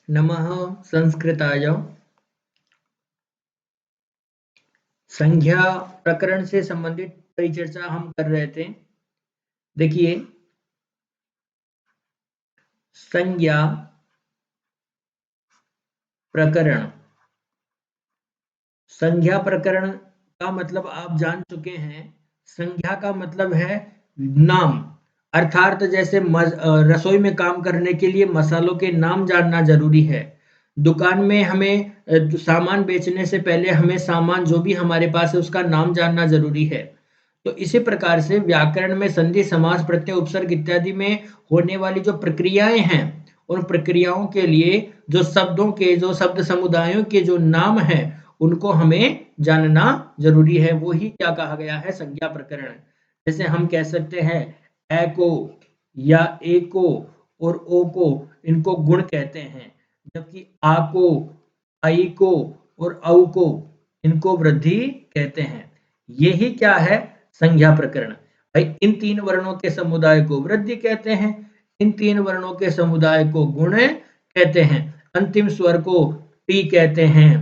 नमः संस्कृताय। संज्ञा प्रकरण से संबंधित परिचर्चा हम कर रहे थे। देखिए, संज्ञा प्रकरण, संज्ञा प्रकरण का मतलब आप जान चुके हैं। संज्ञा का मतलब है नाम, अर्थात जैसे रसोई में काम करने के लिए मसालों के नाम जानना जरूरी है। दुकान में हमें सामान बेचने से पहले हमें सामान जो भी हमारे पास है उसका नाम जानना जरूरी है। तो इसी प्रकार से व्याकरण में संधि, समास, प्रत्यय, उपसर्ग इत्यादि में होने वाली जो प्रक्रियाएं हैं, उन प्रक्रियाओं के लिए जो शब्दों के, जो शब्द समुदायों के जो नाम हैं, उनको हमें जानना जरूरी है। वो ही क्या कहा गया है, संज्ञा प्रकरण। जैसे हम कह सकते हैं ए को या ए को और ओ को, इनको गुण कहते हैं, जबकि आ को, आई को और औ को, इनको वृद्धि कहते हैं। यही क्या है, संज्ञा प्रकरण। भाई इन तीन वर्णों के समुदाय को वृद्धि कहते हैं, इन तीन वर्णों के समुदाय को गुण कहते हैं, अंतिम स्वर को टी कहते हैं,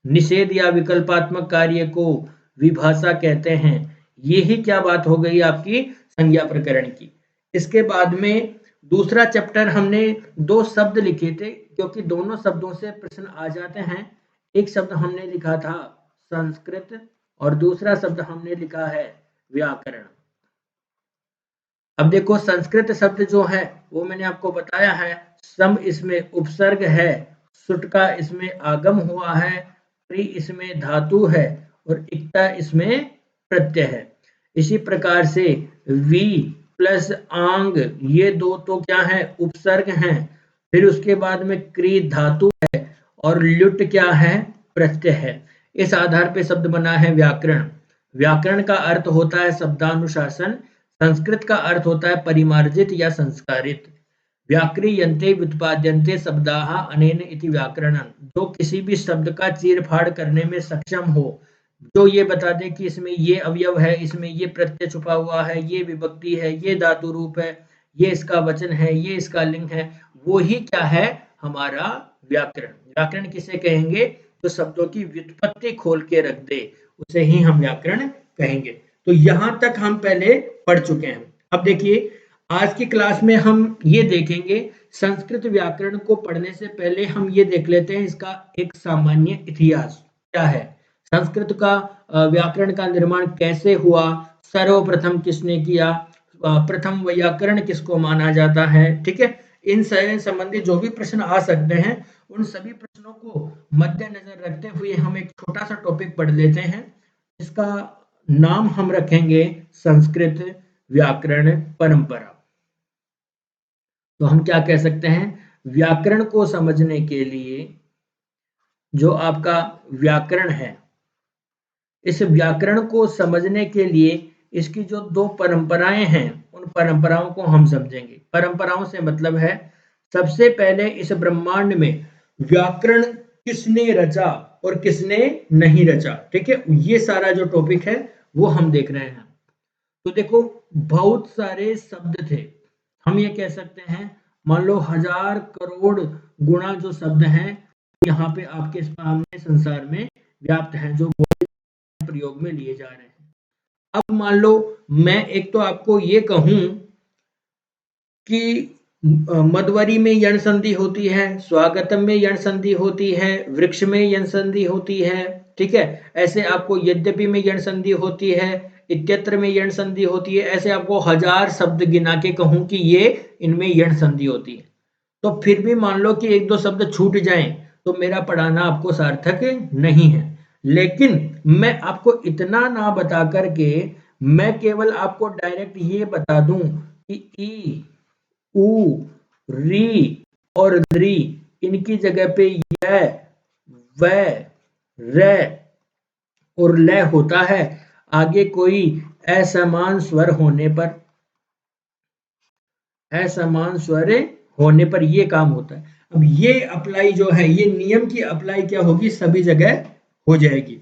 निषेध या विकल्पात्मक कार्य को विभाषा कहते हैं। यही क्या बात हो गई आपकी संज्ञा प्रकरण की। इसके बाद में दूसरा चैप्टर हमने दो शब्द लिखे थे, क्योंकि दोनों शब्दों से प्रश्न आ जाते हैं। एक शब्द हमने लिखा था संस्कृत और दूसरा शब्द हमने लिखा है व्याकरण। अब देखो, संस्कृत शब्द जो है वो मैंने आपको बताया है, सम इसमें उपसर्ग है, सुट का इसमें आगम हुआ है, प्री इसमें धातु है और इक्ता इसमें प्रत्यय है। इसी प्रकार से वी प्लस आंग, ये दो तो क्या है, उपसर्ग हैं। फिर उसके बाद में क्री धातु है और ल्युट क्या है, प्रत्यय है। इस आधार पे शब्द बना है व्याकरण। व्याकरण का अर्थ होता है शब्दानुशासन, संस्कृत का अर्थ होता है परिमार्जित या संस्कारित। व्याक्रियन्ते व्युत्पाद्यन्ते शब्दाः अनेन इति व्याकरणं, जो किसी भी शब्द का चीर-फाड़ करने में सक्षम हो, जो ये बता दे कि इसमें ये अवयव है, इसमें ये प्रत्यय छुपा हुआ है, ये विभक्ति है, ये धातु रूप है, ये इसका वचन है, ये इसका लिंग है, वो ही क्या है, हमारा व्याकरण। व्याकरण किसे कहेंगे, तो शब्दों की व्युत्पत्ति खोल के रख दे, उसे ही हम व्याकरण कहेंगे। तो यहां तक हम पहले पढ़ चुके हैं। अब देखिए, आज की क्लास में हम ये देखेंगे, संस्कृत व्याकरण को पढ़ने से पहले हम ये देख लेते हैं इसका एक सामान्य इतिहास क्या है, संस्कृत का व्याकरण का निर्माण कैसे हुआ, सर्वप्रथम किसने किया, प्रथम व्याकरण किसको माना जाता है। ठीक है, इन से संबंधित जो भी प्रश्न आ सकते हैं, उन सभी प्रश्नों को मद्देनजर रखते हुए हम एक छोटा सा टॉपिक पढ़ लेते हैं। इसका नाम हम रखेंगे संस्कृत व्याकरण परंपरा। तो हम क्या कह सकते हैं, व्याकरण को समझने के लिए जो आपका व्याकरण है, इस व्याकरण को समझने के लिए इसकी जो दो परंपराएं हैं, उन परंपराओं को हम समझेंगे। परंपराओं से मतलब है, सबसे पहले इस ब्रह्मांड में व्याकरण किसने रचा और किसने नहीं रचा। ठीक है, ये सारा जो टॉपिक है वो हम देख रहे हैं। तो देखो, बहुत सारे शब्द थे, हम ये कह सकते हैं मान लो 1000 करोड़ गुणा जो शब्द हैं यहाँ पे आपके सामने संसार में व्याप्त हैं, जो प्रयोग में लिए जा रहे हैं। अब मान लो मैं एक तो आपको ये कहूं कि मध्वरी में यण संधि होती है, स्वागतम में यण संधि होती है, वृक्ष में यण संधि होती है। ठीक है, ऐसे आपको यद्यपि में यण संधि होती है, इत्यत्र में यण संधि होती है, ऐसे आपको 1000 शब्द गिना के कहूं कि ये इनमें यण संधि होती है, तो फिर भी मान लो कि एक दो शब्द छूट जाएं तो मेरा पढ़ाना आपको सार्थक नहीं है। लेकिन मैं आपको इतना ना बता करके मैं केवल आपको डायरेक्ट ये बता दूं कि ई, ऊ, री और द्री, इनकी जगह पे य, व, र और ल होता है, आगे कोई असमान स्वर होने पर, असमान स्वर होने पर ये काम होता है। अब ये अप्लाई जो है, ये नियम की अप्लाई क्या होगी, सभी जगह हो जाएगी।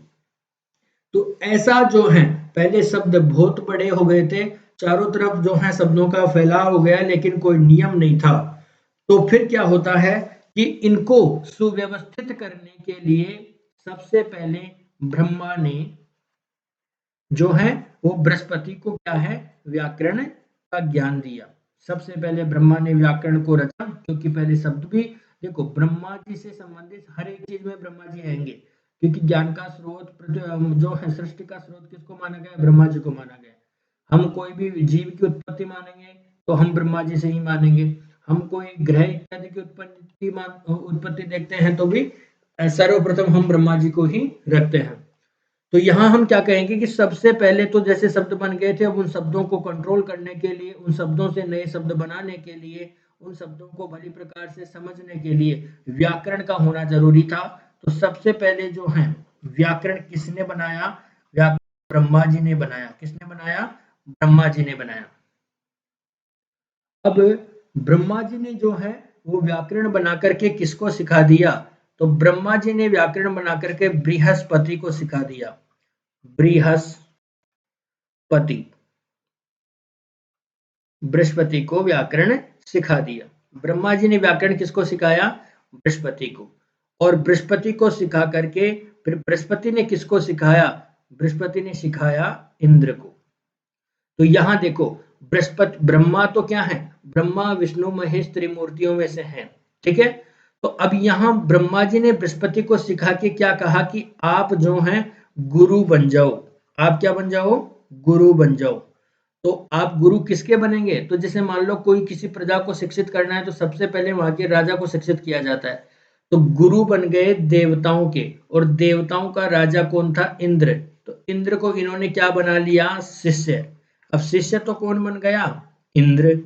तो ऐसा जो है, पहले शब्द बहुत बड़े हो गए थे, चारों तरफ जो है शब्दों का फैलाव हो गया, लेकिन कोई नियम नहीं था। तो फिर क्या होता है कि इनको सुव्यवस्थित करने के लिए सबसे पहले ब्रह्मा ने जो है वो बृहस्पति को क्या है व्याकरण का ज्ञान दिया। सबसे पहले ब्रह्मा ने व्याकरण को रचा, क्योंकि पहले शब्द भी देखो ब्रह्मा जी से संबंधित हर एक चीज में ब्रह्मा जी आएंगे, क्योंकि ज्ञान का स्रोत जो है सृष्टि का स्रोत किसको माना गया, ब्रह्मा जी को माना गया। हम कोई भी जीव की उत्पत्ति मानेंगे तो हम ब्रह्मा जी से ही मानेंगे। हम कोई ग्रह इत्यादि की उत्पत्ति देखते हैं तो भी सर्वप्रथम हम ब्रह्मा जी को ही रखते हैं। तो यहाँ हम क्या कहेंगे कि सबसे पहले तो जैसे शब्द बन गए थे, अब उन शब्दों को कंट्रोल करने के लिए, उन शब्दों से नए शब्द बनाने के लिए, उन शब्दों को भली प्रकार से समझने के लिए व्याकरण का होना जरूरी था। तो सबसे पहले जो है व्याकरण किसने बनाया, व्याकरण ब्रह्मा जी ने बनाया। किसने बनाया, ब्रह्मा जी ने बनाया। अब ब्रह्मा जी ने जो है वो व्याकरण बना करके किसको सिखा दिया, तो ब्रह्मा जी ने व्याकरण बना करके बृहस्पति को सिखा दिया। बृहस्पति को व्याकरण सिखा दिया। ब्रह्मा जी ने व्याकरण किसको सिखाया, बृहस्पति को। और बृहस्पति को सिखा करके फिर बृहस्पति ने किसको सिखाया, बृहस्पति ने सिखाया इंद्र को। तो यहां देखो बृहस्पति ब्रह्मा तो क्या है, ब्रह्मा विष्णु महेश त्रिमूर्तियों में से हैं, ठीक है। तो अब यहां ब्रह्मा जी ने बृहस्पति को सिखा के क्या कहा कि आप जो हैं गुरु बन जाओ। आप क्या बन जाओ, गुरु बन जाओ। तो आप गुरु किसके बनेंगे, तो जैसे मान लो कोई किसी प्रजा को शिक्षित करना है तो सबसे पहले वहां के राजा को शिक्षित किया जाता है। तो गुरु बन गए देवताओं के, और देवताओं का राजा कौन था, इंद्र। तो इंद्र को इन्होंने क्या बना लिया, शिष्य। अब शिष्य तो कौन बन गया, इंद्र।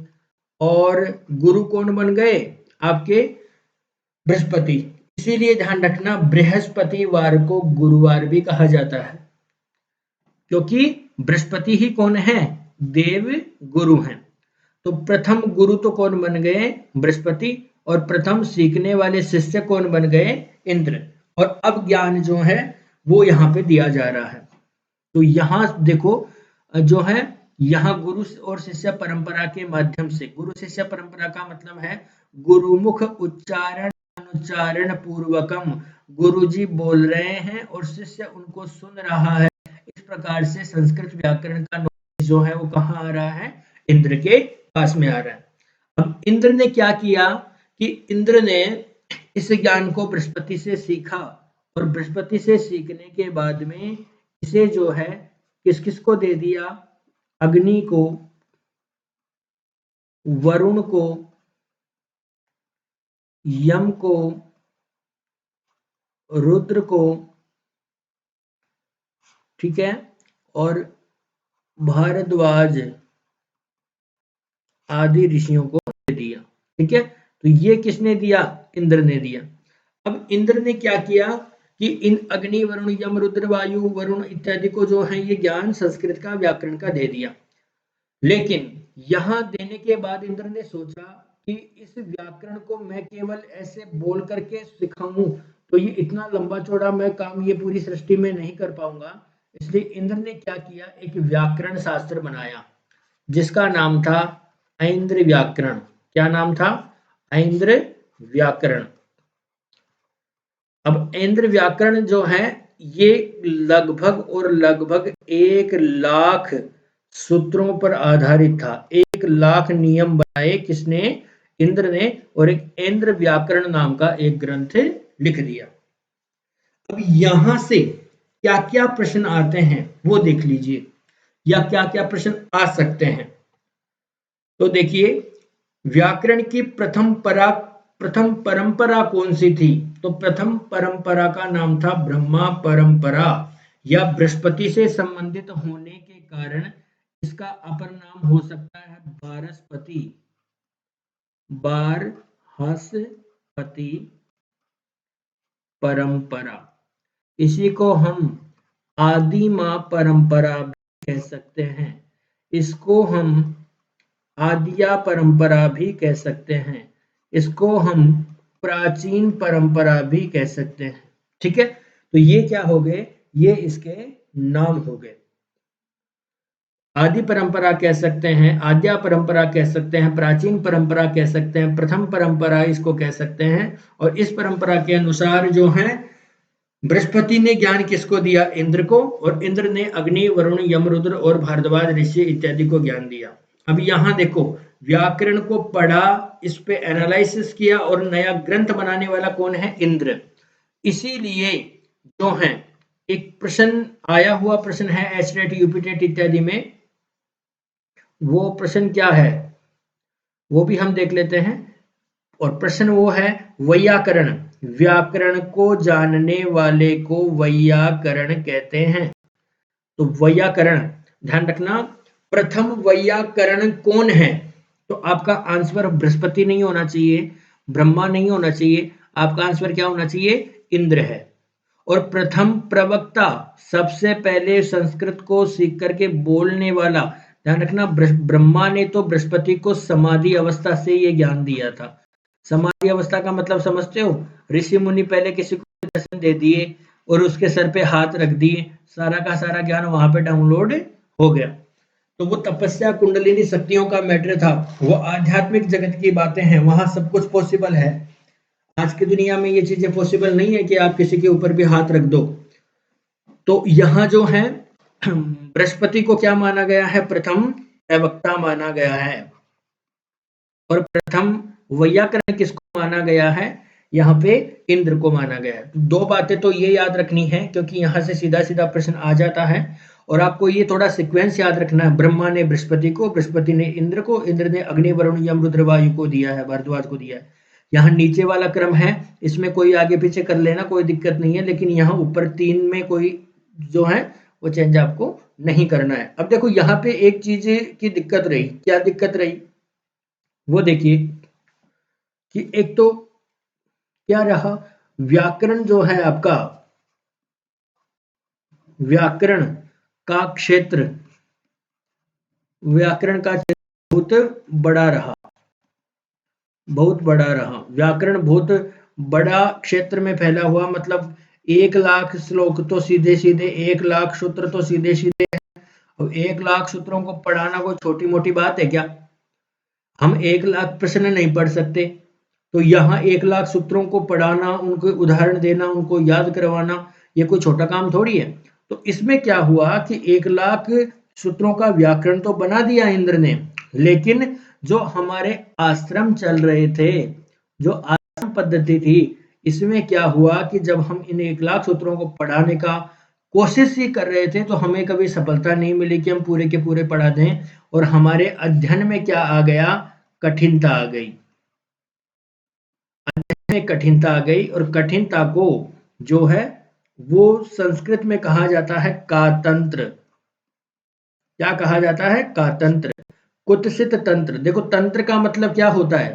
और गुरु कौन बन गए, आपके बृहस्पति। इसीलिए ध्यान रखना बृहस्पतिवार को गुरुवार भी कहा जाता है, क्योंकि बृहस्पति ही कौन है, देव गुरु हैं। तो प्रथम गुरु तो कौन बन गए, बृहस्पति। और प्रथम सीखने वाले शिष्य कौन बन गए, इंद्र। और अब ज्ञान जो है वो यहाँ पे दिया जा रहा है। तो यहाँ देखो जो है यहाँ गुरु और शिष्य परंपरा के माध्यम से, गुरु शिष्य परंपरा का मतलब है गुरुमुख उच्चारण अनुच्चारण पूर्वकम, गुरुजी बोल रहे हैं और शिष्य उनको सुन रहा है। इस प्रकार से संस्कृत व्याकरण का नॉलेज जो है वो कहाँ आ रहा है, इंद्र के पास में आ रहा है। अब इंद्र ने क्या किया कि इंद्र ने इस ज्ञान को बृहस्पति से सीखा, और बृहस्पति से सीखने के बाद में इसे जो है किस किस को दे दिया, अग्नि को, वरुण को, यम को, रुद्र को, ठीक है, और भारद्वाज आदि ऋषियों को दे दिया। ठीक है, तो ये किसने दिया, इंद्र ने दिया। अब इंद्र ने क्या किया कि इन अग्नि वरुण यम रुद्र वायु वरुण इत्यादि को जो है ये ज्ञान संस्कृत का व्याकरण का दे दिया। लेकिन यहां देने के बाद इंद्र ने सोचा कि इस व्याकरण को मैं केवल ऐसे बोल करके सिखाऊं तो ये इतना लंबा चौड़ा मैं काम ये पूरी सृष्टि में नहीं कर पाऊंगा। इसलिए इंद्र ने क्या किया, एक व्याकरण शास्त्र बनाया जिसका नाम था ऐन्द्र व्याकरण। क्या नाम था, ऐन्द्र व्याकरण। अब ऐन्द्र व्याकरण जो है ये लगभग 1,00,000 सूत्रों पर आधारित था। 1,00,000 नियम बनाए किसने, इंद्र ने, और एक ऐन्द्र व्याकरण नाम का एक ग्रंथ लिख दिया। अब यहां से क्या क्या प्रश्न आते हैं वो देख लीजिए, या क्या क्या प्रश्न आ सकते हैं। तो देखिए व्याकरण की प्रथम परंपरा कौन सी थी, तो प्रथम परंपरा का नाम था ब्रह्मा परंपरा, या बृहस्पति से संबंधित होने के कारण इसका अपर नाम हो सकता है बारहस्पति, बारहस्पति परंपरा। इसी को हम आदिमा परंपरा भी कह सकते हैं। इसको हम आदिया परंपरा भी कह सकते हैं। इसको हम प्राचीन परंपरा भी कह सकते हैं। ठीक है, तो ये क्या हो गए, ये इसके नाम हो गए। आदि परंपरा कह सकते हैं, आद्या परंपरा कह सकते हैं, प्राचीन परंपरा कह सकते हैं, प्रथम परंपरा इसको कह सकते हैं। और इस परंपरा के अनुसार जो है बृहस्पति ने ज्ञान किसको दिया? इंद्र को, और इंद्र ने अग्नि, वरुण, यमरुद्र और भारद्वाज ऋषि इत्यादि को ज्ञान दिया। अब यहाँ देखो, व्याकरण को पढ़ा, इस पे एनालिसिस किया और नया ग्रंथ बनाने वाला कौन है? इंद्र। इसीलिए जो है एक प्रश्न आया हुआ प्रश्न है एचटेट, यूपीटेट इत्यादि में, वो प्रश्न क्या है वो भी हम देख लेते हैं। और प्रश्न वो है वैयाकरण, व्याकरण को जानने वाले को वैयाकरण कहते हैं। तो वैयाकरण ध्यान रखना, प्रथम वैयाकरण कौन है? तो आपका आंसर बृहस्पति नहीं होना चाहिए, ब्रह्मा नहीं होना चाहिए, आपका आंसर क्या होना चाहिए? इंद्र है। और प्रथम प्रवक्ता, सबसे पहले संस्कृत को सीख करके बोलने वाला, ध्यान रखना, ब्रह्मा ने तो बृहस्पति को समाधि अवस्था से ये ज्ञान दिया था। समाधि अवस्था का मतलब समझते हो? ऋषि मुनि पहले किसी को दर्शन दे दिए और उसके सर पे हाथ रख दिए, सारा का सारा ज्ञान वहां पे डाउनलोड हो गया। तो वो तपस्या कुंडलिनी शक्तियों का मैटर था, वो आध्यात्मिक जगत की बातें हैं, वहां सब कुछ पॉसिबल है। आज की दुनिया में ये चीजें पॉसिबल नहीं है कि आप किसी के ऊपर भी हाथ रख दो। तो यहाँ जो है बृहस्पति को क्या माना गया है? प्रथम प्रवक्ता माना गया है। और प्रथम वैयाकरण किसको माना गया है? यहाँ पे इंद्र को माना गया है। दो बातें तो ये याद रखनी है, क्योंकि यहाँ से सीधा सीधा प्रश्न आ जाता है। और आपको ये थोड़ा सीक्वेंस याद रखना है, ब्रह्मा ने बृहस्पति को, बृहस्पति ने इंद्र को, इंद्र ने अग्नि, वरुण, यम, रुद्र, वायु को दिया है, भारद्वाज को दिया है। यहाँ नीचे वाला क्रम है, इसमें कोई आगे पीछे कर लेना, कोई दिक्कत नहीं है, लेकिन यहाँ ऊपर 3 में कोई जो है वो चेंज आपको नहीं करना है। अब देखो यहाँ पे एक चीज की दिक्कत रही, क्या दिक्कत रही वो देखिए कि एक तो क्या रहा, व्याकरण जो है आपका, व्याकरण का क्षेत्र, व्याकरण का क्षेत्र बहुत बड़ा रहा, बहुत बड़ा रहा। व्याकरण बहुत बड़ा क्षेत्र में फैला हुआ, मतलब 1,00,000 श्लोक तो सीधे सीधे, 1,00,000 सूत्र तो सीधे सीधे। अब 1,00,000 सूत्रों को पढ़ाना कोई छोटी मोटी बात है क्या? हम 1,00,000 प्रश्न नहीं पढ़ सकते, तो यहाँ 1,00,000 सूत्रों को पढ़ाना, उनको उदाहरण देना, उनको याद करवाना, ये कोई छोटा काम थोड़ी है। तो इसमें क्या हुआ कि 1,00,000 सूत्रों का व्याकरण तो बना दिया इंद्र ने, लेकिन जो हमारे आश्रम चल रहे थे, जो आश्रम पद्धति थी, इसमें क्या हुआ कि जब हम इन 1,00,000 सूत्रों को पढ़ाने का कोशिश ही कर रहे थे, तो हमें कभी सफलता नहीं मिली कि हम पूरे के पूरे पढ़ा दें। और हमारे अध्ययन में क्या आ गया? कठिनता आ गई, में कठिनता आ गई। और कठिनता को जो है वो संस्कृत में कहा जाता है कातंत्र। क्या कहा जाता है? कातंत्र, कुत्सित तंत्र। देखो तंत्र का मतलब क्या होता है?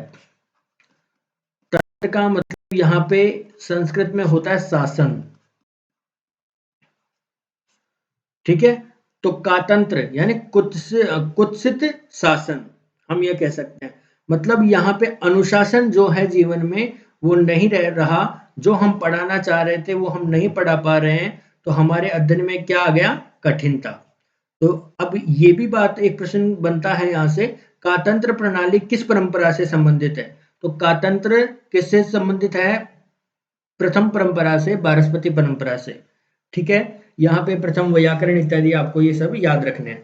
तंत्र का मतलब यहाँ पे संस्कृत में होता है शासन, ठीक है? तो कातंत्र यानी कुत्सित शासन, हम ये कह सकते हैं। मतलब यहाँ पे अनुशासन जो है जीवन में वो नहीं रह रहा, जो हम पढ़ाना चाह रहे थे वो हम नहीं पढ़ा पा रहे हैं, तो हमारे अध्ययन में क्या आ गया? कठिनता। तो अब ये भी बात, एक प्रश्न बनता है यहाँ से, कातंत्र प्रणाली किस परंपरा से संबंधित है? तो कातंत्र किससे संबंधित है? प्रथम परंपरा से, बारहस्पति परंपरा से, ठीक है? यहाँ पे प्रथम वैयाकरण इत्यादि आपको ये सब याद रखने हैं।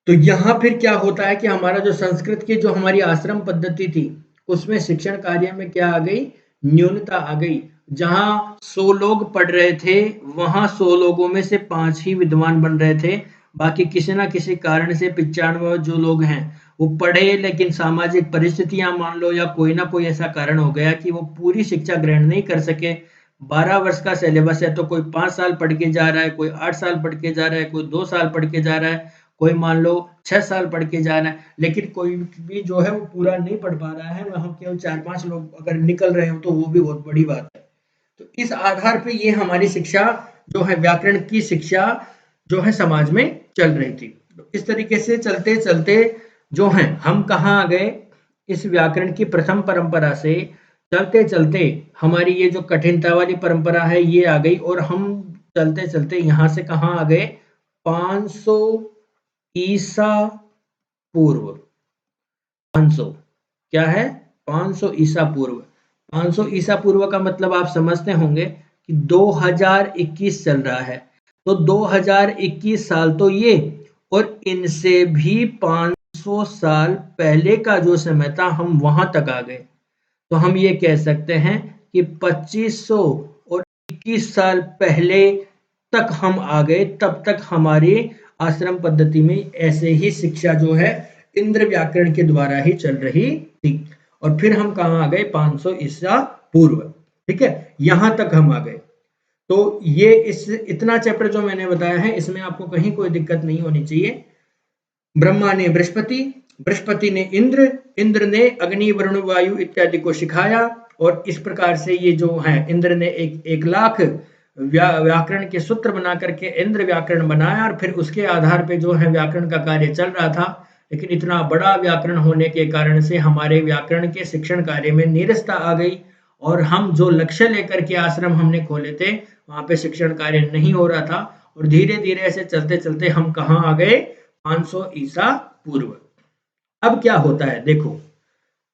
तो यहाँ फिर क्या होता है कि हमारा जो संस्कृत की जो हमारी आश्रम पद्धति थी, उसमें शिक्षण कार्य में क्या आ गई? न्यूनता आ गई। जहाँ 100 लोग पढ़ रहे थे, वहां 100 लोगों में से 5 ही विद्वान बन रहे थे, बाकी किसी ना किसी कारण से 95 जो लोग हैं वो पढ़े, लेकिन सामाजिक परिस्थितियां मान लो या कोई ना कोई ऐसा कारण हो गया कि वो पूरी शिक्षा ग्रहण नहीं कर सके। 12 वर्ष का सिलेबस है, तो कोई 5 साल पढ़ के जा रहा है, कोई 8 साल पढ़ के जा रहा है, कोई 2 साल पढ़ के जा रहा है, कोई मान लो 6 साल पढ़ के जा रहा है, लेकिन कोई भी जो है वो पूरा नहीं पढ़ पा रहा है। वहां केवल 4-5 लोग अगर निकल रहे हो तो वो भी बहुत बड़ी बात है। तो इस आधार पे ये हमारी शिक्षा जो है, व्याकरण की शिक्षा जो है समाज में चल रही थी। तो इस तरीके से चलते चलते जो है हम कहाँ आ गए? इस व्याकरण की प्रथम परंपरा से चलते चलते हमारी ये जो कठिनता वाली परंपरा है ये आ गई, और हम चलते चलते यहाँ से कहाँ आ गए? 500 ईसा पूर्व 500, क्या है 500 ईसा पूर्व। 500 ईसा पूर्व का मतलब आप समझते होंगे कि 2021 चल रहा है, तो 2021 साल तो ये, और इनसे भी 500 साल पहले का जो समय था हम वहां तक आ गए। तो हम ये कह सकते हैं कि 2500 और 21 साल पहले तक हम आ गए, तब तक हमारी आश्रम पद्धति में ऐसे ही शिक्षा जो है इंद्र व्याकरण के द्वारा ही चल रही थी। और फिर हम कहाँ आ गए 500 ईसा पूर्व, ठीक है, यहां तक हम आ गए। तो ये इस इतना चैप्टर जो मैंने बताया है इसमें आपको कहीं कोई दिक्कत नहीं होनी चाहिए। ब्रह्मा ने बृहस्पति, बृहस्पति ने इंद्र, इंद्र ने अग्नि वरुण वायु इत्यादि को सिखाया, और इस प्रकार से ये जो है इंद्र ने एक लाख व्याकरण के सूत्र बना करके इंद्र व्याकरण बनाया, और फिर उसके आधार पे जो है व्याकरण का कार्य चल रहा था। लेकिन इतना बड़ा व्याकरण होने के कारण से हमारे व्याकरण के शिक्षण कार्य में नीरसता आ गई, और हम जो लक्ष्य लेकर के आश्रम हमने खोले थे वहां पे शिक्षण कार्य नहीं हो रहा था, और धीरे धीरे ऐसे चलते चलते हम कहाँ आ गए 500 ईसा पूर्व। अब क्या होता है देखो,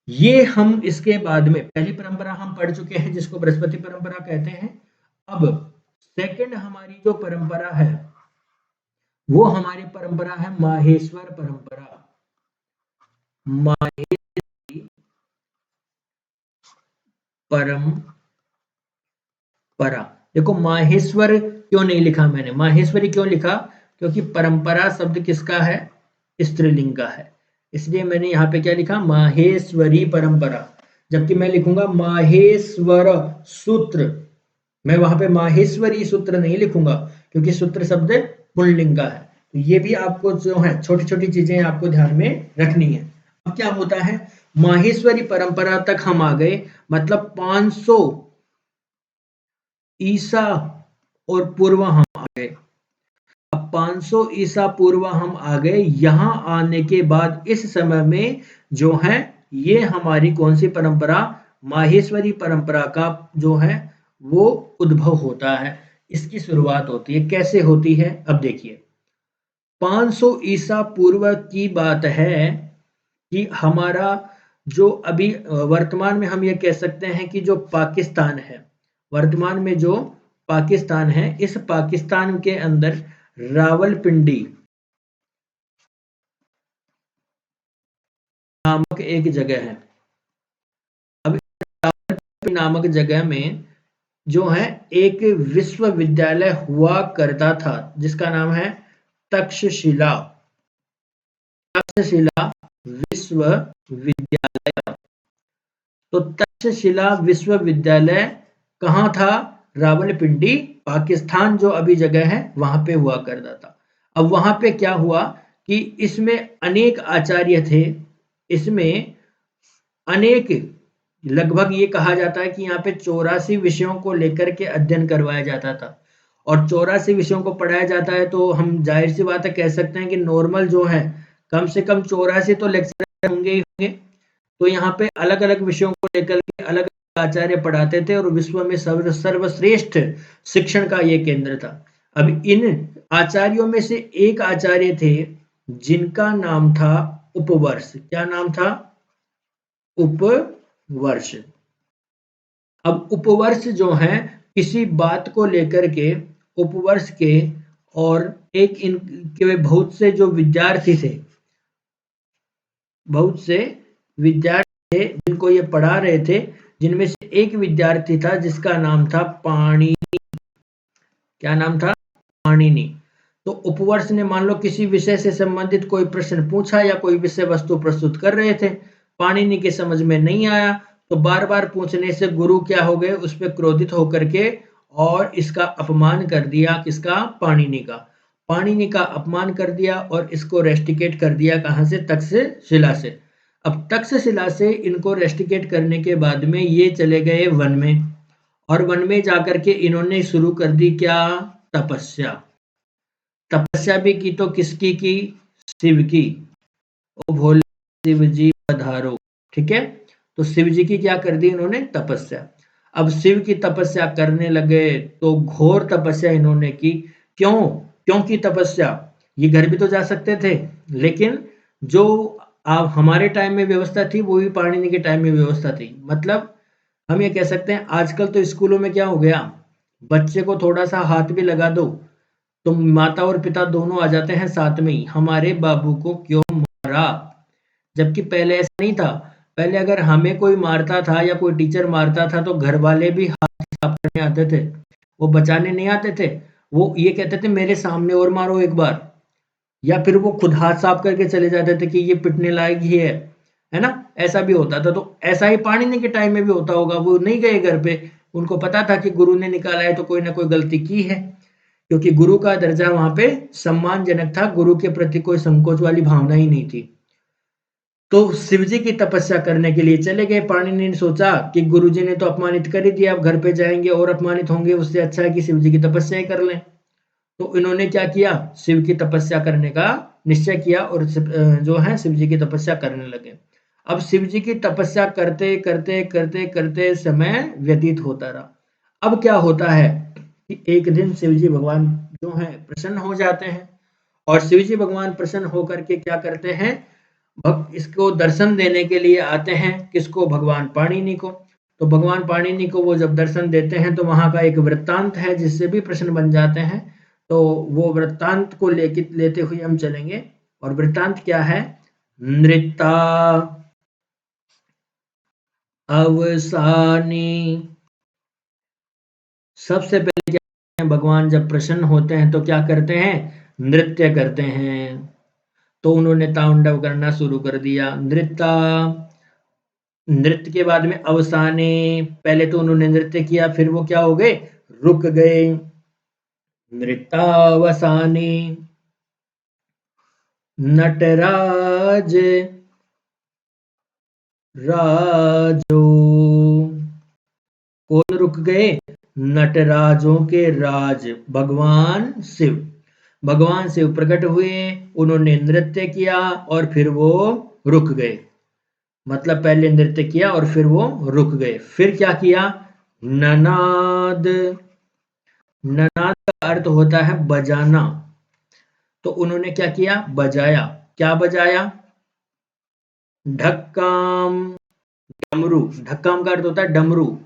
ये हम इसके बाद में पहली परंपरा हम पढ़ चुके हैं जिसको बृहस्पति परंपरा कहते हैं। अब सेकंड हमारी जो परंपरा है वो हमारी परंपरा है माहेश्वर परंपरा। माहेश्वरी परंपरा, देखो माहेश्वर क्यों नहीं लिखा मैंने, माहेश्वरी क्यों लिखा, क्योंकि परंपरा शब्द किसका है, स्त्रीलिंग का है, इसलिए मैंने यहाँ पे क्या लिखा माहेश्वरी परंपरा। जबकि मैं लिखूंगा माहेश्वर सूत्र, मैं वहां पे माहेश्वरी सूत्र नहीं लिखूंगा क्योंकि सूत्र शब्द पुल्लिंग का है। तो ये भी आपको जो है छोटी छोटी चीजें आपको ध्यान में रखनी है। अब क्या होता है, माहेश्वरी परंपरा तक हम आ गए, मतलब 500 ईसा और पूर्व हम आ गए। अब 500 ईसा पूर्व हम आ गए, यहां आने के बाद इस समय में जो है ये हमारी कौन सी परंपरा, माहेश्वरी परंपरा का जो है वो उद्भव होता है, इसकी शुरुआत होती है। कैसे होती है, अब देखिए 500 ईसा पूर्व की बात है कि हमारा जो अभी वर्तमान में हम ये कह सकते हैं कि जो पाकिस्तान है, वर्तमान में जो पाकिस्तान है, इस पाकिस्तान के अंदर रावलपिंडी नामक एक जगह है। अब रावलपिंडी नामक जगह में जो है एक विश्वविद्यालय हुआ करता था जिसका नाम है तक्षशिला, तक्षशिला विश्वविद्यालय। तो तक्षशिला विश्वविद्यालय कहाँ था, रावलपिंडी पाकिस्तान जो अभी जगह है वहां पे हुआ करता था। अब वहां पे क्या हुआ कि इसमें अनेक आचार्य थे, इसमें अनेक, लगभग ये कहा जाता है कि यहाँ पे 84 विषयों को लेकर के अध्ययन करवाया जाता था, और 84 विषयों को पढ़ाया जाता है तो हम जाहिर सी बात है कह सकते हैं कि नॉर्मल जो है कम से कम 84 तो लेक्चर होंगे ही होंगे। तो यहाँ पे अलग अलग विषयों को लेकर के अलग आचार्य पढ़ाते थे, और विश्व में सर्वश्रेष्ठ शिक्षण का ये केंद्र था। अब इन आचार्यों में से एक आचार्य थे जिनका नाम था उपवर्ष। क्या नाम था, उपवर्ष। अब उपवर्ष जो है किसी बात को लेकर के उपवर्ष के और एक इनके बहुत से जो विद्यार्थी थे, बहुत से विद्यार्थी थे जिनको ये पढ़ा रहे थे, जिनमें से एक विद्यार्थी था जिसका नाम था पाणिनि। क्या नाम था, पाणिनि। तो उपवर्ष ने मान लो किसी विषय से संबंधित कोई प्रश्न पूछा या कोई विषय वस्तु प्रस्तुत कर रहे थे, पाणिनि के समझ में नहीं आया, तो बार बार पूछने से गुरु क्या हो गए, उस पर क्रोधित होकर के और इसका अपमान कर दिया, किसका, पाणिनि का। पाणिनि का अपमान कर दिया और इसको रेस्टिकेट कर दिया, कहाँ से, तक्षशिला से। अब तक्षशिला से इनको रेस्टिकेट करने के बाद में ये चले गए वन में, और वन में जाकर के इन्होंने शुरू कर दी क्या, तपस्या। तपस्या भी की तो किसकी की, शिव की। ओ भोले शिव जी पधारो, ठीक है। तो शिव जी की क्या कर दी इन्होंने, तपस्या। अब शिव की तपस्या करने लगे तो घोर तपस्या इन्होंने की। क्यों, क्यों की तपस्या, ये घर भी तो जा सकते थे, लेकिन जो आप हमारे टाइम में व्यवस्था थी वो भी पाणिनि के टाइम में व्यवस्था थी। मतलब हम ये कह सकते हैं आजकल तो स्कूलों में क्या हो गया, बच्चे को थोड़ा सा हाथ भी लगा दो तो माता और पिता दोनों आ जाते हैं साथ में ही, हमारे बाबू को क्यों मारा। जबकि पहले ऐसा नहीं था। पहले अगर हमें कोई मारता था या कोई टीचर मारता था तो घर वाले भी हाथ साफ करने आते थे, वो बचाने नहीं आते थे। वो ये कहते थे मेरे सामने और मारो एक बार, या फिर वो खुद हाथ साफ करके चले जाते थे कि ये पिटने लायक ही है ना। ऐसा भी होता था। तो ऐसा ही पाणिनि के टाइम में भी होता होगा, वो नहीं गए घर पे, उनको पता था कि गुरु ने निकाला है तो कोई ना कोई गलती की है, क्योंकि गुरु का दर्जा वहां पे सम्मानजनक था, गुरु के प्रति कोई संकोच वाली भावना ही नहीं थी। तो शिव जी की तपस्या करने के लिए चले गए। पाणिनि ने सोचा कि गुरु जी ने तो अपमानित कर ही दिया, अब घर पे जाएंगे और अपमानित होंगे, उससे अच्छा है कि शिव जी की तपस्या ही कर लें। तो इन्होंने क्या किया, शिव की तपस्या करने का निश्चय किया और जो है शिव जी की तपस्या करने लगे। अब शिव जी की तपस्या करते करते करते करते समय व्यतीत होता रहा। अब क्या होता है कि एक दिन शिव जी भगवान जो है प्रसन्न हो जाते हैं, और शिव जी भगवान प्रसन्न होकर के क्या करते हैं, भक्त इसको दर्शन देने के लिए आते हैं। किसको, भगवान पाणिनि को। तो भगवान पाणिनि को वो जब दर्शन देते हैं तो वहां का एक वृत्तांत है जिससे भी प्रश्न बन जाते हैं। तो वो वृत्तांत को लेते हुए हम चलेंगे। और वृत्तांत क्या है, नृत्ता अवसानी। सबसे पहले क्या है, भगवान जब प्रसन्न होते हैं तो क्या करते हैं, नृत्य करते हैं। तो उन्होंने तांडव करना शुरू कर दिया, नृत्ता। नृत्य के बाद में अवसाने, पहले तो उन्होंने नृत्य किया, फिर वो क्या हो गए, रुक गए। नृत्तावसाने नटराज राजो। कौन रुक गए, नटराजों के राज भगवान शिव। भगवान शिव प्रकट हुए, उन्होंने नृत्य किया और फिर वो रुक गए। मतलब पहले नृत्य किया और फिर वो रुक गए। फिर क्या किया, ननाद। ननाद का अर्थ होता है बजाना। तो उन्होंने क्या किया, बजाया। क्या बजाया, ढक्काम। डमरू, ढक्काम का अर्थ होता है डमरू।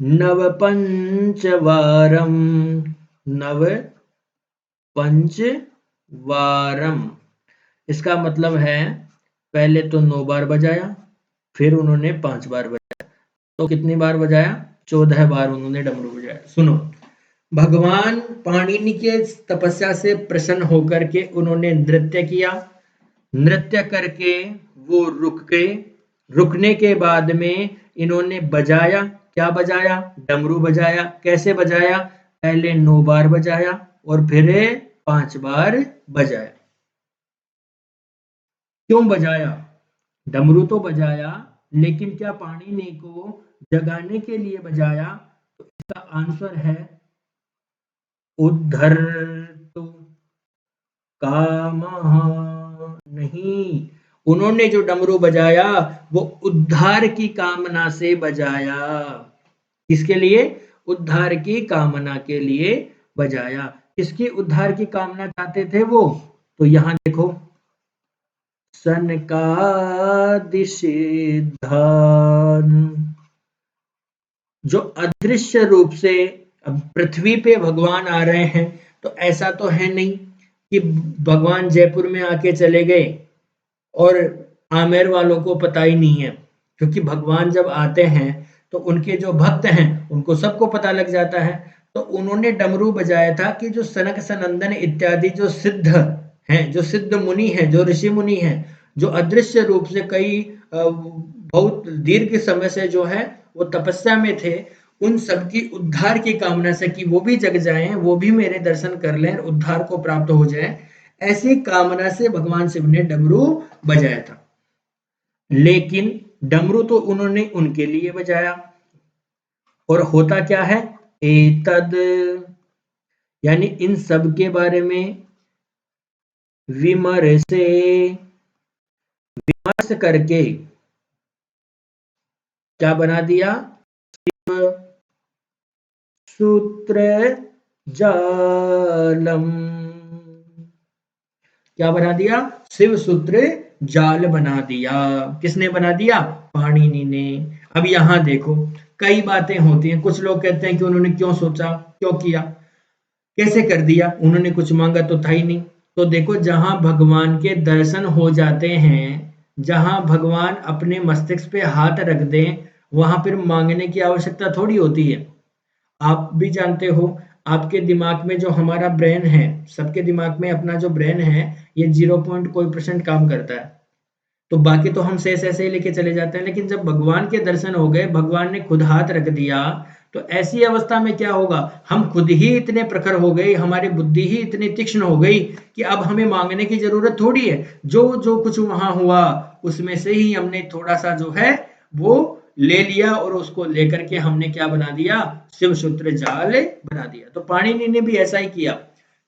नव पंचवारम, नव पंचवारम। इसका मतलब है पहले तो 9 बार बजाया, फिर उन्होंने 5 बार बजाया। तो कितनी बार बजाया, 14 बार उन्होंने डमरू बजाया। सुनो, भगवान पाणिनि के तपस्या से प्रसन्न होकर के उन्होंने नृत्य किया। नृत्य करके वो रुक गए। रुकने के बाद में इन्होंने बजाया। क्या बजाया, डमरू बजाया। कैसे बजाया, पहले 9 बार बजाया और फिर 5 बार बजाया। क्यों बजाया, डमरू तो बजाया, लेकिन क्या पाणिनि को जगाने के लिए बजाया। तो इसका आंसर है उद्धर्तु कामः। नहीं, उन्होंने जो डमरू बजाया वो उद्धार की कामना से बजाया। किसके लिए, उद्धार की कामना के लिए बजाया। किसकी उद्धार की कामना चाहते थे वो, तो यहां देखो, सनकादि सिद्धान। जो अदृश्य रूप से अब पृथ्वी पे भगवान आ रहे हैं, तो ऐसा तो है नहीं कि भगवान जयपुर में आके चले गए और आमेर वालों को पता ही नहीं है। क्योंकि भगवान जब आते हैं तो उनके जो भक्त हैं उनको सबको पता लग जाता है। तो उन्होंने डमरू बजाया था कि जो सनक सनंदन इत्यादि जो सिद्ध हैं, जो सिद्ध मुनि हैं, जो ऋषि मुनि हैं, जो अदृश्य रूप से कई बहुत दीर्घ समय से जो है वो तपस्या में थे, उन सबकी उद्धार की कामना से कि वो भी जग जाएं, वो भी मेरे दर्शन कर लें, उद्धार को प्राप्त हो जाए, ऐसी कामना से भगवान शिव ने डमरू बजाया था। लेकिन डमरू तो उन्होंने उनके लिए बजाया, और होता क्या है, एतद, यानी इन सब के बारे में विमर्शे, विमर्श करके क्या बना दिया, सूत्र जालम। क्या बना दिया? शिव सूत्र जाल बना दिया। किसने बना दिया? पाणिनि ने। अब यहाँ देखो, कई बातें होती हैं। कुछ लोग कहते हैं कि उन्होंने क्यों सोचा, क्यों किया, कैसे कर दिया, उन्होंने कुछ मांगा तो था ही नहीं। तो देखो, जहां भगवान के दर्शन हो जाते हैं, जहां भगवान अपने मस्तिष्क पे हाथ रख दें, वहां फिर मांगने की आवश्यकता थोड़ी होती है। आप भी जानते हो, आपके दिमाग में जो हमारा ब्रेन है, सबके दिमाग में अपना जो ब्रेन है, ये 0 पॉइंट कोई % काम करता है। तो बाकी तो हम शेष ऐसे ही लेके चले जाते हैं, लेकिन जब भगवान के दर्शन हो गए, भगवान ने खुद हाथ रख दिया, तो ऐसी अवस्था में क्या होगा? हम खुद ही इतने प्रखर हो गए, हमारी बुद्धि ही इतनी तीक्ष्ण हो गई कि अब हमें मांगने की जरूरत थोड़ी है। जो जो कुछ वहां हुआ, उसमें से ही हमने थोड़ा सा जो है वो ले लिया, और उसको लेकर के हमने क्या बना दिया? शिव सूत्र जाल बना दिया। तो पाणिनि ने भी ऐसा ही किया,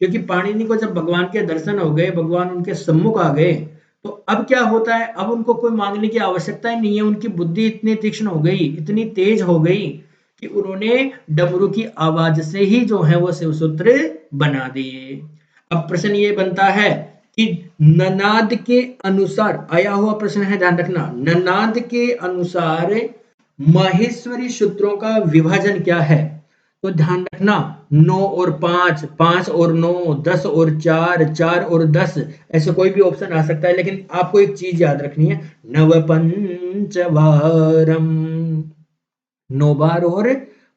क्योंकि पाणिनि को जब भगवान के दर्शन हो गए, भगवान उनके सम्मुख आ गए, तो अब क्या होता है? अब उनको कोई मांगने की आवश्यकता ही नहीं है। उनकी बुद्धि इतनी तीक्ष्ण हो गई, इतनी तेज हो गई कि उन्होंने डमरू की आवाज से ही जो है वो शिव सूत्र बना दिए। अब प्रश्न ये बनता है कि ननाद के अनुसार, आया हुआ प्रश्न है, ध्यान रखना, ननाद के अनुसार माहेश्वरी सूत्रों का विभाजन क्या है? तो ध्यान रखना, 9 और 5, 5 और 9, 10 और 4, 4 और 10, ऐसे कोई भी ऑप्शन आ सकता है, लेकिन आपको एक चीज याद रखनी है, नव पंचवारम, 9 बार और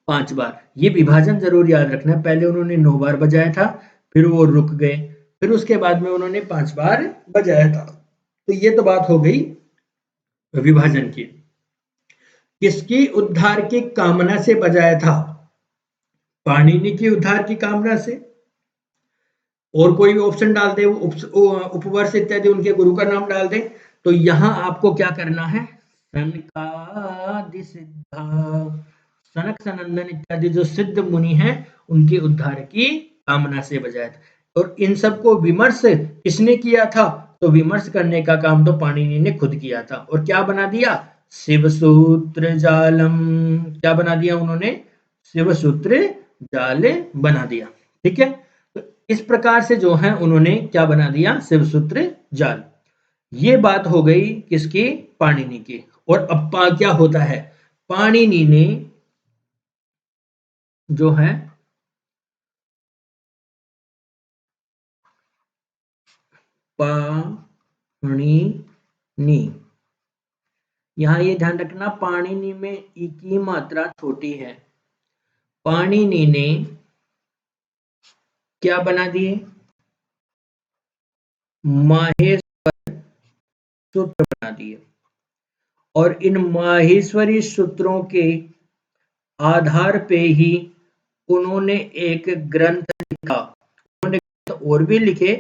5 बार, ये विभाजन जरूर याद रखना है। पहले उन्होंने 9 बार बजाया था, फिर वो रुक गए, फिर उसके बाद में उन्होंने 5 बार बजाया था। तो ये तो बात हो गई विभाजन की। किसकी उद्धार की कामना से बजाया था? पाणिनि की उद्धार की कामना से। और कोई भी ऑप्शन डाल दे, उपवर्ष इत्यादि उनके गुरु का नाम डाल दे, तो यहां आपको क्या करना है? सनकादि सिद्धा, सनक सनंदन इत्यादि जो सिद्ध मुनि हैं, उनके उद्धार की कामना से बजाया था। और इन सबको विमर्श किसने किया था? तो विमर्श करने का काम तो पाणिनि ने खुद किया था। और क्या बना दिया? शिव सूत्र जालम। क्या बना दिया उन्होंने? शिव सूत्र जाल बना दिया। ठीक है, तो इस प्रकार से जो है उन्होंने क्या बना दिया? शिव सूत्र जाल। ये बात हो गई किसकी? पाणिनि की। और अब क्या होता है? पाणिनि ने जो है पाणिनि, यहां ये ध्यान रखना, पाणिनि में ई की मात्रा छोटी है। पाणिनि ने क्या बना दिए? माहेश्वर सूत्र बना दिए। और इन माहेश्वरी सूत्रों के आधार पे ही उन्होंने एक ग्रंथ लिखा। उन्होंने और भी लिखे,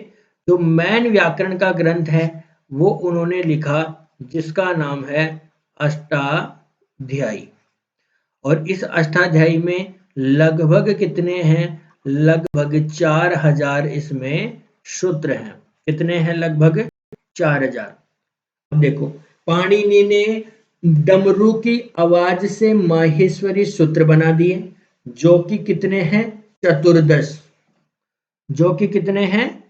जो मैन व्याकरण का ग्रंथ है वो उन्होंने लिखा, जिसका नाम है अष्टाध्यायी। और इस अष्टाध्यायी में लगभग कितने हैं? लगभग 4000 इसमें सूत्र हैं। कितने हैं? लगभग 4000। अब देखो, पाणिनि ने डमरू की आवाज से माहेश्वरी सूत्र बना दिए, जो कि कितने हैं? 14। जो कि कितने हैं?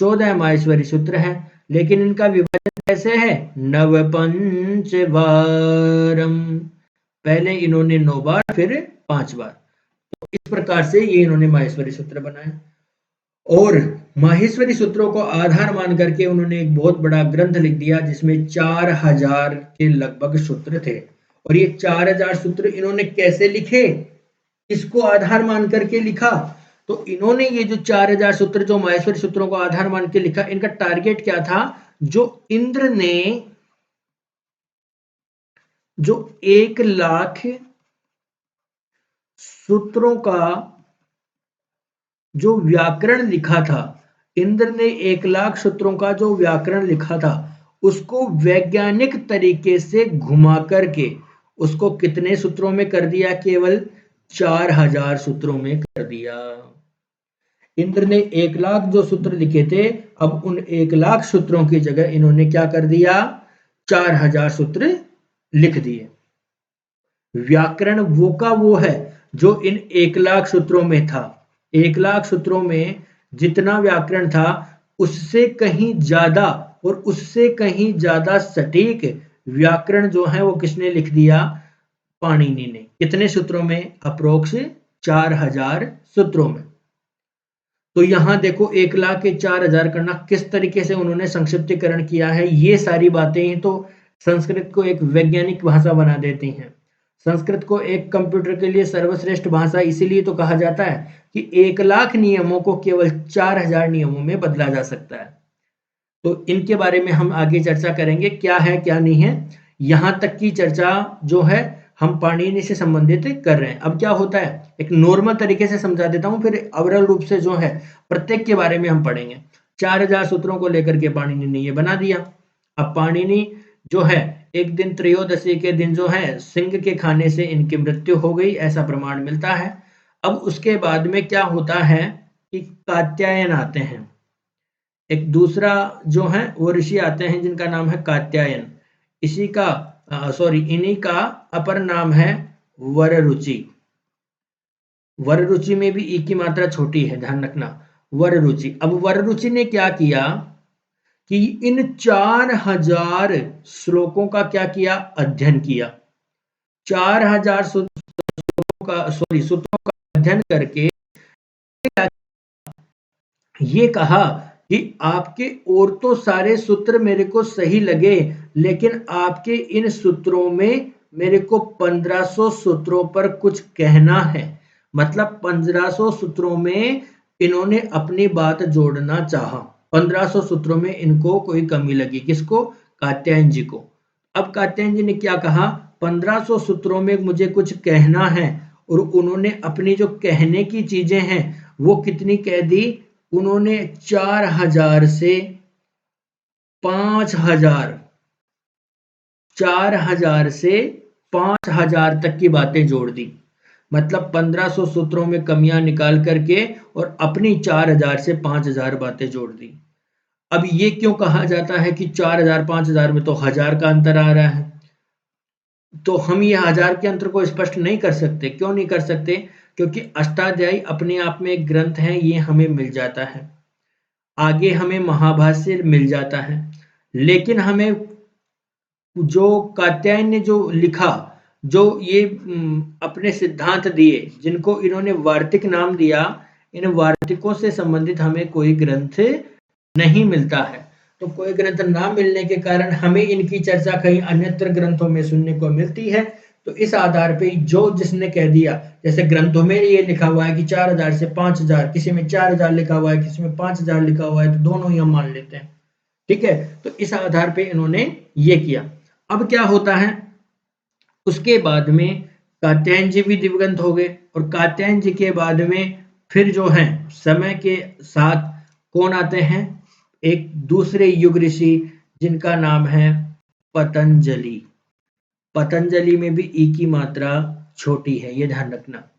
14 माहेश्वरी सूत्र हैं। लेकिन इनका विभाजन कैसे है? नव पंचवारम, पहले इन्होंने 9 बार, फिर 5 बार। तो इस प्रकार से ये इन्होंने माहेश्वरी सूत्र बनाए। और माहेश्वरी सूत्रों को आधार मान करके उन्होंने एक बहुत बड़ा ग्रंथ लिख दिया, जिसमें 4000 के लगभग सूत्र थे। और ये 4000 सूत्र इन्होंने कैसे लिखे? इसको आधार मान करके लिखा। तो इन्होंने ये जो 4000 सूत्र जो माहेश्वरी सूत्रों को आधार मान के लिखा, इनका टारगेट क्या था? जो इंद्र ने जो 1,00,000 सूत्रों का जो व्याकरण लिखा था, इंद्र ने 1,00,000 सूत्रों का जो व्याकरण लिखा था, उसको वैज्ञानिक तरीके से घुमा करके उसको कितने सूत्रों में कर दिया? केवल 4000 सूत्रों में कर दिया। इंद्र ने 1,00,000 जो सूत्र लिखे थे, अब उन 1,00,000 सूत्रों की जगह इन्होंने क्या कर दिया? 4000 सूत्र लिख दिए। व्याकरण वो का वो है जो इन 1,00,000 सूत्रों में था। 1,00,000 सूत्रों में जितना व्याकरण था उससे कहीं ज्यादा और उससे कहीं ज्यादा सटीक व्याकरण जो है वो किसने लिख दिया? पाणिनि ने। कितने सूत्रों में? अप्रोक्स 4000 सूत्रों में। तो यहां देखो 1,00,000 के 4,000 करना किस तरीके से उन्होंने संक्षिप्तीकरण किया है। ये सारी बातें ही तो संस्कृत को एक वैज्ञानिक भाषा बना देती हैं। संस्कृत को एक कंप्यूटर के लिए सर्वश्रेष्ठ भाषा इसीलिए तो कहा जाता है कि 1,00,000 नियमों को केवल 4,000 नियमों में बदला जा सकता है। तो इनके बारे में हम आगे चर्चा करेंगे, क्या है क्या नहीं है। यहां तक की चर्चा जो है हम पाणिनि से संबंधित कर रहे हैं। अब क्या होता है, एक नॉर्मल तरीके से समझा देता हूं, फिर अवरल रूप से जो है प्रत्येक के बारे में हम पढ़ेंगे। 4,000 सूत्रों को लेकर के पाणिनि ने ये बना दिया। अब पाणिनि जो है एक दिन त्रयोदशी के दिन जो है सिंह के खाने से इनकी मृत्यु हो गई, ऐसा प्रमाण मिलता है। अब उसके बाद में क्या होता है कि कात्यायन आते हैं। एक दूसरा जो है वो ऋषि आते हैं जिनका नाम है कात्यायन। इन्हीं का अपर नाम है वररुचि। वररुचि में भी ई की मात्रा छोटी है, ध्यान रखना। वररुचि। अब वररुचि ने क्या किया कि इन 4,000 श्लोकों का क्या किया? अध्ययन किया। 4,000 सूत्रों का अध्ययन करके ये कहा कि आपके और तो सारे सूत्र मेरे को सही लगे, लेकिन आपके इन सूत्रों में मेरे को 1500 सूत्रों पर कुछ कहना है। मतलब 1500 सूत्रों में इन्होंने अपनी बात जोड़ना चाहा। 1500 सूत्रों में इनको कोई कमी लगी। किसको? कात्यायन जी को। अब कात्यायन जी ने क्या कहा? 1500 सूत्रों में मुझे कुछ कहना है, और उन्होंने अपनी जो कहने की चीजें हैं वो कितनी कह दी? उन्होंने 4,000 से 5,000, 4,000 से 5,000 तक की बातें जोड़ दी। मतलब 1500 सूत्रों में कमियां निकाल करके और अपनी 4,000 से 5,000 बातें जोड़ दी। अब ये क्यों कहा जाता है कि 4,000 5,000 में तो 1,000 का अंतर आ रहा है? तो हम ये 1,000 के अंतर को स्पष्ट नहीं कर सकते। क्यों नहीं कर सकते? क्योंकि अष्टाध्यायी अपने आप में एक ग्रंथ है, ये हमें मिल जाता है। आगे हमें महाभाष्य मिल जाता है, लेकिन हमें जो कात्यायन ने जो लिखा, जो ये अपने सिद्धांत दिए, जिनको इन्होंने वार्तिक नाम दिया, इन वार्तिकों से संबंधित हमें कोई ग्रंथ नहीं मिलता है। तो कोई ग्रंथ ना मिलने के कारण हमें इनकी चर्चा कहीं अन्यत्र ग्रंथों में सुनने को मिलती है। तो इस आधार पे जो जिसने कह दिया, जैसे ग्रंथों में ये लिखा हुआ है कि 4,000 से 5,000, किसी में 4,000 लिखा हुआ है, किसी में 5,000 लिखा हुआ है, तो दोनों ही हम मान लेते हैं। ठीक है, तो इस आधार पे इन्होंने ये किया। अब क्या होता है, उसके बाद में कात्यायन जी भी दिवंगत हो गए, और कात्यायन जी के बाद में फिर जो है समय के साथ कौन आते हैं? एक दूसरे युग ऋषि जिनका नाम है पतंजलि। पतंजलि में भी ई की मात्रा छोटी है, ये ध्यान रखना।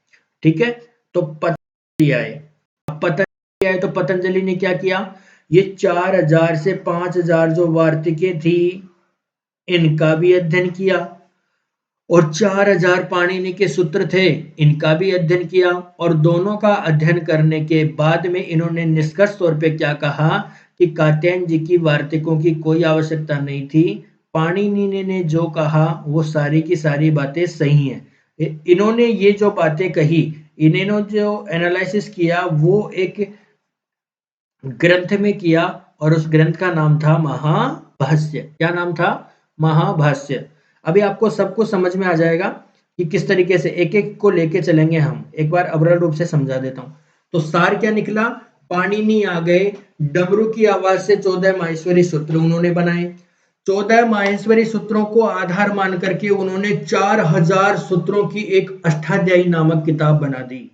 ठीक है, तो पतंजलि आए। अब पतंजलि आए तो पतंजलि ने क्या किया? ये 4,000 से 5,000 जो वार्तिकें थी इनका भी अध्ययन किया, और 4,000 पाणिनि के सूत्र थे इनका भी अध्ययन किया। और दोनों का अध्ययन करने के बाद में इन्होंने निष्कर्ष तौर पे क्या कहा कि कात्यायन जी की वार्तिकों की कोई आवश्यकता नहीं थी। पाणिनि ने जो कहा वो सारी की सारी बातें सही हैं। इन्होंने ये जो बातें कही, इन्होंने जो एनालिसिस किया वो एक ग्रंथ में किया, और उस ग्रंथ का नाम था महाभाष्य। क्या नाम था? महाभाष्य। अभी आपको सब कुछ समझ में आ जाएगा कि किस तरीके से एक एक को लेके चलेंगे हम। एक बार अवरल रूप से समझा देता हूं। तो सार क्या निकला? पाणिनि आ गए, डमरू की आवाज से 14 माहेश्वरी सूत्र उन्होंने बनाए। 14 माहेश्वरी सूत्रों को आधार मान करके उन्होंने 4,000 सूत्रों की एक अष्टाध्यायी नामक किताब बना दी,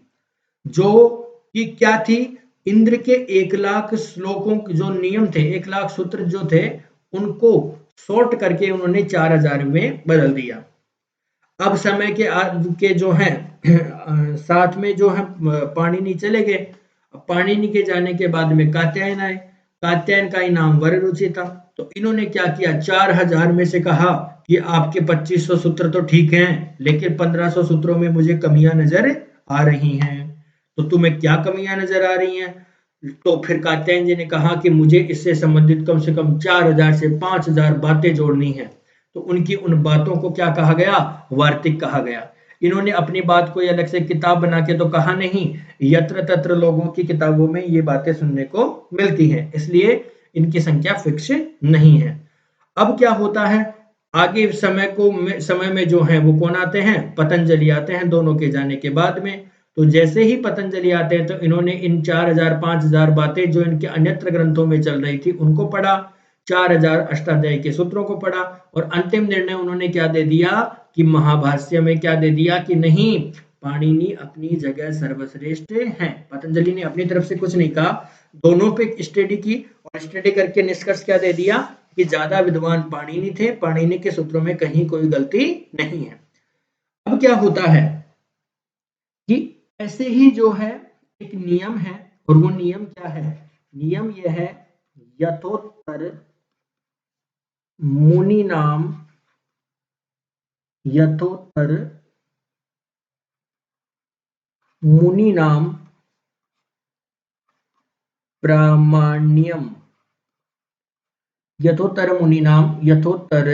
जो कि क्या थी? इंद्र के 1,00,000 श्लोकों के जो नियम थे, 1,00,000 सूत्र जो थे, उनको शॉर्ट करके उन्होंने 4,000 में बदल दिया। अब समय के जो है साथ में जो है पाणिनि चले गए। पाणिनि के जाने के बाद में कात्यायन आए। कात्यायन का ही नाम वररुचि था। तो इन्होंने क्या किया? 4,000 में से कहा कि आपके 2500 सूत्र तो ठीक हैं, लेकिन 1500 सूत्रों में मुझे कमियां नजर आ रही हैं। तो तुम्हें क्या कमियां नजर आ रही हैं? तो फिर कात्यायन जी ने कहा कि मुझे इससे संबंधित कम से कम 4000 से 5000 बातें जोड़नी है। तो उनकी उन बातों को क्या कहा गया? वार्तिक कहा गया। इन्होंने अपनी बात को अलग से किताब बना के तो कहा नहीं, यत्र तत्र लोगों की किताबों में ये बातें सुनने को मिलती हैं, इसलिए इनकी संख्या फिक्स नहीं है। अब क्या होता है, आगे समय में जो है वो कौन आते हैं? पतंजलि आते हैं, दोनों के जाने के बाद में। तो जैसे ही पतंजलि आते हैं तो इन्होंने इन 4000 5000 बातें जो इनके अन्यत्र ग्रंथों में चल रही थी उनको पढ़ा, 4000 अष्टाध्यायी के सूत्रों को पढ़ा, और अंतिम निर्णय उन्होंने क्या दे दिया कि महाभाष्य में क्या दे दिया कि नहीं, पाणिनि अपनी जगह सर्वश्रेष्ठ हैं। पतंजलि ने अपनी तरफ से कुछ नहीं कहा, दोनों पे स्टडी की और स्टडी करके निष्कर्ष क्या दे दिया कि ज्यादा विद्वान पाणिनि थे, पाणिनि के सूत्रों में कहीं कोई गलती नहीं है। अब क्या होता है कि ऐसे ही जो है एक नियम है, और वो नियम क्या है? नियम यह है, यथोत्तर मुनि नाम, यथोत्तर मुनि नाम प्रामाण्यम, यथोत्तर मुनि नाम, यथोत्तर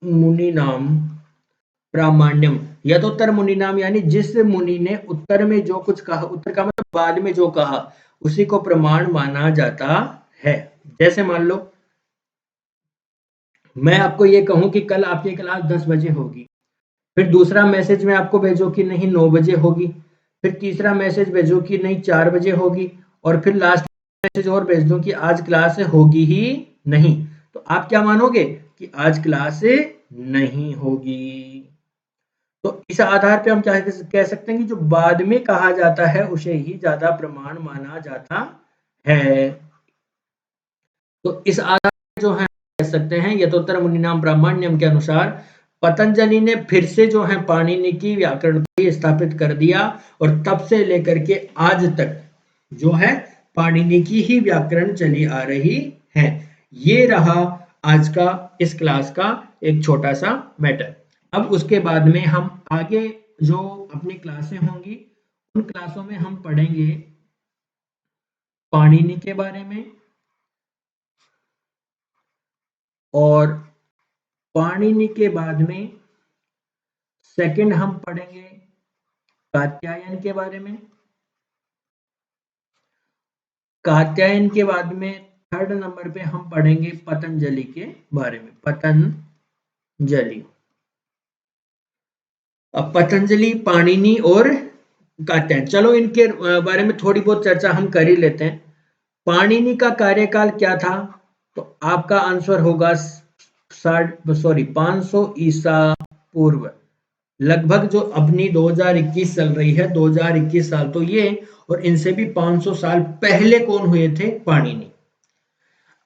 मुनि नाम प्रामाण्यम। यथोत्तर मुनि नाम यानी जिस मुनि ने उत्तर में जो कुछ कहा, उत्तर का मतलब बाद में जो कहा, उसी को प्रमाण माना जाता है। जैसे मान लो मैं आपको ये कहूं कि कल आपकी क्लास 10 बजे होगी, फिर दूसरा मैसेज मैं आपको भेजूं कि नहीं 9 बजे होगी, फिर तीसरा मैसेज भेजूं कि नहीं 4 बजे होगी, और फिर लास्ट मैसेज और भेज दूं कि आज क्लास होगी ही नहीं, तो आप क्या मानोगे कि आज क्लास नहीं होगी। तो इस आधार पे हम क्या कह सकते हैं कि जो बाद में कहा जाता है उसे ही ज्यादा प्रमाण माना जाता है। तो इस आधार पे जो है कह सकते हैं यथोत्तर मुनिनाम ब्राह्मण्यम के अनुसार पतंजलि ने फिर से जो है पाणिनि की व्याकरण को स्थापित कर दिया, और तब से लेकर के आज तक जो है पाणिनि की ही व्याकरण चली आ रही है। ये रहा आज का इस क्लास का एक छोटा सा मैटर। अब उसके बाद में हम आगे जो अपनी क्लासें होंगी उन क्लासों में हम पढ़ेंगे पाणिनि के बारे में, और पाणिनि के बाद में सेकंड हम पढ़ेंगे कात्यायन के बारे में, कात्यायन के बाद में थर्ड नंबर पे हम पढ़ेंगे पतंजलि के बारे में, पतंजलि। अब पतंजलि, पाणिनि और कात्यायन, चलो इनके बारे में थोड़ी बहुत चर्चा हम कर ही लेते हैं। पाणिनि का कार्यकाल क्या था? तो आपका आंसर होगा 500 ईसा पूर्व, लगभग जो अपनी 2021 चल रही है, 2021 साल तो ये, और इनसे भी 500 साल पहले कौन हुए थे? पाणिनि।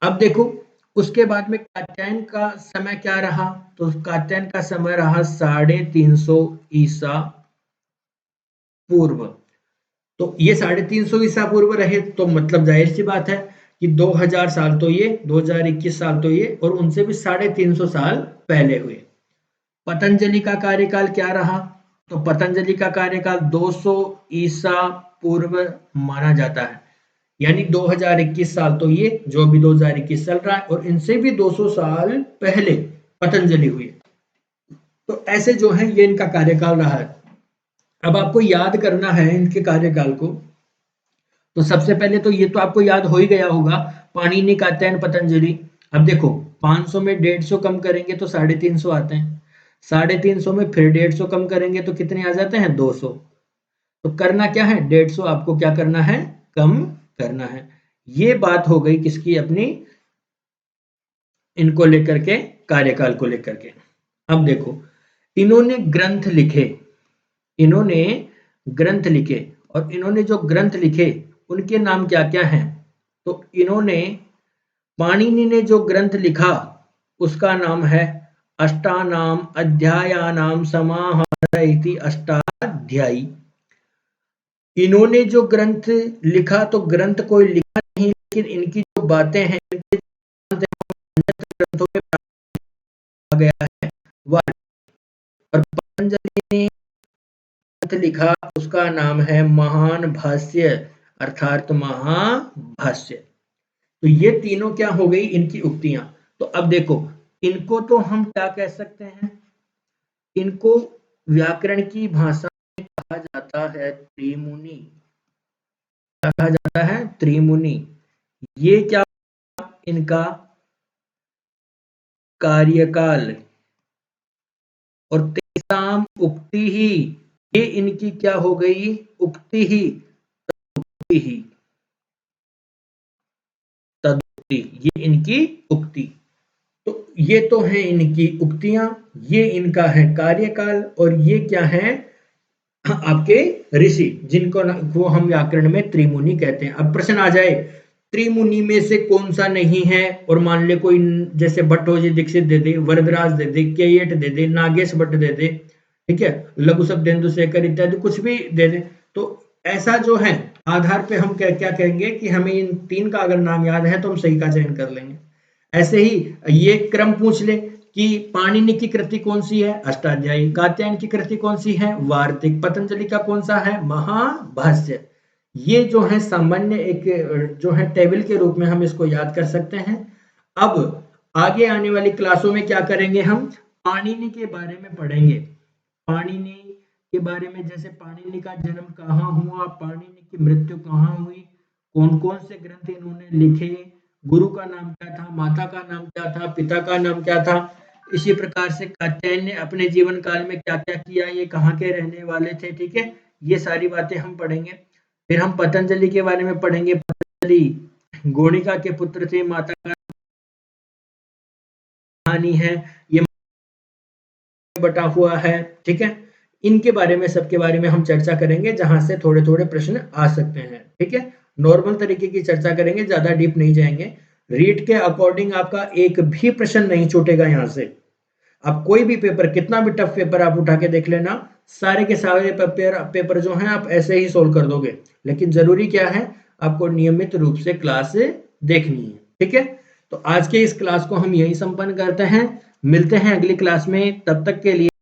अब देखो उसके बाद में कात्यायन का समय क्या रहा? तो कात्यायन का समय रहा 350 ईसा पूर्व। तो ये 350 ईसा पूर्व रहे तो मतलब जाहिर सी बात है कि 2000 साल तो ये, 2021 साल तो ये, और उनसे भी 350 साल पहले हुए। पतंजलि का कार्यकाल क्या रहा? तो पतंजलि का कार्यकाल 200 ईसा पूर्व माना जाता है, यानी 2021 साल तो ये जो अभी 2021 चल रहा है, और इनसे भी 200 साल पहले पतंजलि हुए। तो ऐसे जो है ये इनका कार्यकाल रहा है। अब आपको याद करना है इनके कार्यकाल को, तो सबसे पहले तो ये तो आपको याद हो ही गया होगा, पाणिनि, कात्यायन, पतंजलि। अब देखो 500 में 150 कम करेंगे तो 350 आते हैं, 350 में फिर 150 कम करेंगे तो कितने आ जाते हैं? 200। तो करना क्या है? 150 आपको क्या करना है? कम करना है। ये बात हो गई किसकी? अपनी इनको लेकर के, कार्यकाल को लेकर के। अब देखो इन्होंने ग्रंथ लिखे, इन्होंने ग्रंथ लिखे, और इन्होंने जो ग्रंथ लिखे उनके नाम क्या क्या हैं? तो इन्होंने, पाणिनि ने जो ग्रंथ लिखा उसका नाम है अष्टानाम अध्यायानाम समाहार इति अष्टाध्यायी। इन्होंने जो ग्रंथ लिखा, तो ग्रंथ कोई लिखा नहीं, लेकिन इनकी जो बातें हैं, इनके ग्रंथों में पाया गया है। और पतंजलि ने लिखा उसका नाम है महान भाष्य अर्थात महाभाष्य। तो ये तीनों क्या हो गई इनकी उक्तियां। तो अब देखो इनको तो हम क्या कह सकते हैं, इनको व्याकरण की भाषा में कहा जाता है त्रिमुनि। क्या कहा जाता है? त्रिमुनि। ये क्या इनका कार्यकाल और तेसाम उक्ति ही, ये इनकी क्या हो गई? उक्ति ही, ही तदुक्ति, ये इनकी उक्ति। तो ये तो है इनकी उक्तियां, ये इनका है कार्यकाल और ये क्या है आपके ऋषि, जिनको वो हम व्याकरण में त्रिमुनि कहते हैं। अब प्रश्न आ जाए त्रिमुनि में से कौन सा नहीं है, और मान ले कोई जैसे भट्टोजी दीक्षित दे दे, वरदराज दे दे, केएट दे दे, नागेश भट्ट दे दे, ठीक है, लघु शब्देन्दु शेखर इत्यादि कुछ भी दे दे, तो ऐसा जो है आधार पे हम क्या क्या कहेंगे कि हमें इन तीन का अगर नाम याद है तो हम सही का चयन कर लेंगे। ऐसे ही ये क्रम पूछ ले कि पाणिनि की कृति कौन सी है? अष्टाध्यायी। कात्यायन की कृति कौन सी है? वार्तिक। पतंजलि का कौन सा है? महाभाष्य। ये जो है सामान्य एक जो है टेबल के रूप में हम इसको याद कर सकते हैं। अब आगे आने वाली क्लासों में क्या करेंगे, हम पाणिनि के बारे में पढ़ेंगे। पाणिनि के बारे में, जैसे पाणिनि का जन्म कहाँ हुआ, पाणिनि की मृत्यु कहाँ हुई, कौन कौन से ग्रंथ इन्होंने लिखे, गुरु का नाम क्या था, माता का नाम क्या था, पिता का नाम क्या था। इसी प्रकार से कात्यायन ने अपने जीवन काल में क्या क्या किया, ये कहाँ के रहने वाले थे, ठीक है, ये सारी बातें हम पढ़ेंगे। फिर हम पतंजलि के बारे में पढ़ेंगे। पतंजलि गोणिका के पुत्र थे, माता का कहानी है, ये बटा हुआ है, ठीक है। इनके बारे में, सबके बारे में हम चर्चा करेंगे, जहां से थोड़े थोड़े प्रश्न आ सकते हैं, ठीक है। नॉर्मल तरीके की चर्चा करेंगे, ज्यादा डीप नहीं जाएंगे। रीड के अकॉर्डिंग आपका एक भी प्रश्न नहीं छूटेगा यहाँ से। आप कोई भी पेपर, कितना भी टफ पेपर आप उठा के देख लेना, सारे के सारे पेपर जो हैं आप ऐसे ही सोल्व कर दोगे। लेकिन जरूरी क्या है, आपको नियमित रूप से क्लास देखनी है, ठीक है। तो आज के इस क्लास को हम यही संपन्न करते हैं, मिलते हैं अगली क्लास में, तब तक के लिए